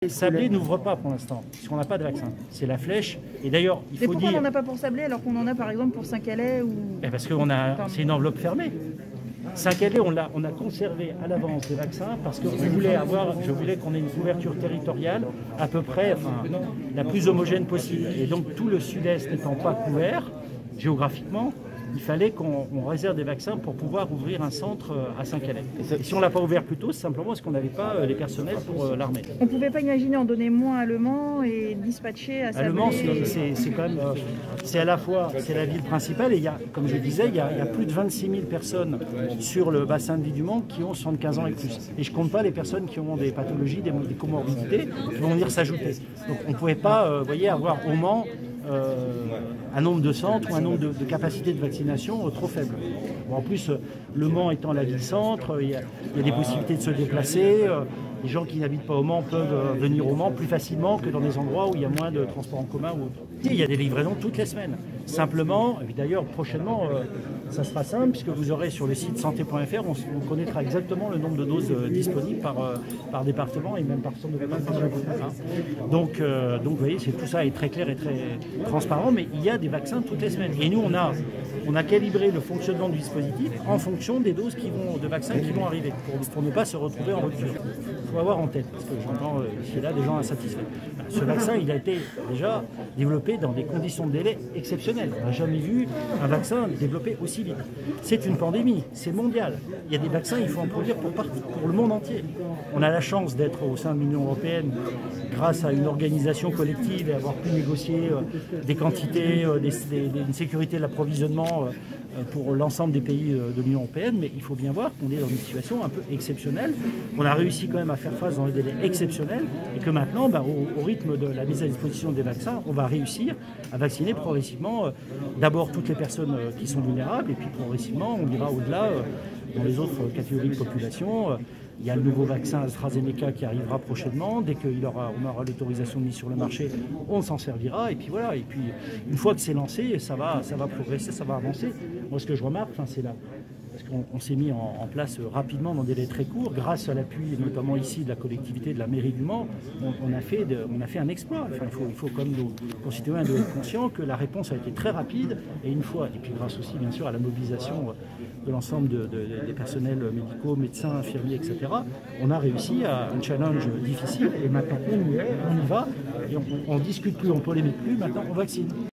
Sablé n'ouvre pas pour l'instant, puisqu'on n'a pas de vaccin. C'est la flèche. Et d'ailleurs, il faut dire... Mais pourquoi on n'en a pas pour Sablé alors qu'on en a par exemple pour Saint-Calais ou... Parce que c'est une enveloppe fermée. Saint-Calais, on a conservé à l'avance des vaccins parce que je voulais qu'on ait une couverture territoriale à peu près la plus homogène possible. Et donc tout le sud-est n'étant pas couvert géographiquement, il fallait qu'on réserve des vaccins pour pouvoir ouvrir un centre à Saint-Calais. Et si on ne l'a pas ouvert plus tôt, c'est simplement parce qu'on n'avait pas les personnels pour l'armée. On ne pouvait pas imaginer en donner moins à Le Mans et dispatcher à Sablé. Le Mans, c'est quand même, c'est à la fois la ville principale et comme je disais, il y a plus de 26 000 personnes sur le bassin de vie du Mans qui ont 75 ans et plus. Et je ne compte pas les personnes qui ont des pathologies, des comorbidités qui vont venir s'ajouter. Donc on ne pouvait pas, avoir au Mans un nombre de centres ou un nombre de capacités de vaccination trop faible. Bon, en plus, Le Mans étant la ville-centre, il y a des possibilités de se déplacer. Les gens qui n'habitent pas au Mans peuvent venir au Mans plus facilement que dans des endroits où il y a moins de transports en commun ou autre. Il y a des livraisons toutes les semaines. Simplement, et d'ailleurs prochainement, ça sera simple puisque vous aurez sur le site santé.fr, on connaîtra exactement le nombre de doses disponibles par département et même par centre de vaccination. Donc vous voyez, tout ça est très clair et très transparent, mais il y a des vaccins toutes les semaines. Et nous, on a calibré le fonctionnement du dispositif en fonction des doses de vaccins qui vont arriver, pour ne pas se retrouver en rupture. Il faut avoir en tête, parce que j'entends ici et là des gens insatisfaits. Ce vaccin, il a été déjà développé dans des conditions de délai exceptionnelles. On n'a jamais vu un vaccin développé aussi vite. C'est une pandémie, c'est mondial. Il y a des vaccins, il faut en produire pour le monde entier. On a la chance d'être au sein de l'Union européenne grâce à une organisation collective et avoir pu négocier des quantités, une sécurité de l'approvisionnement pour l'ensemble des pays de l'Union européenne, mais il faut bien voir qu'on est dans une situation un peu exceptionnelle. On a réussi quand même à faire face dans des délais exceptionnels et que maintenant, au rythme de la mise à disposition des vaccins, on va réussir à vacciner progressivement d'abord toutes les personnes qui sont vulnérables et puis progressivement on ira au-delà dans les autres catégories de population. Il y a le nouveau vaccin AstraZeneca qui arrivera prochainement. Dès qu'on aura l'autorisation de mise sur le marché, on s'en servira. Et puis voilà. Et puis une fois que c'est lancé, ça va progresser, ça va avancer. Moi, ce que je remarque, c'est là. Parce qu'on s'est mis en place rapidement dans des délais très courts, grâce à l'appui notamment ici de la collectivité de la mairie du Mans, on a fait un exploit. Enfin, il faut comme nos concitoyens être conscients que la réponse a été très rapide et puis grâce aussi bien sûr à la mobilisation de l'ensemble des personnels médicaux, médecins, infirmiers, etc. On a réussi à un challenge difficile et maintenant on y va et on ne discute plus, on ne polémique plus, maintenant on vaccine.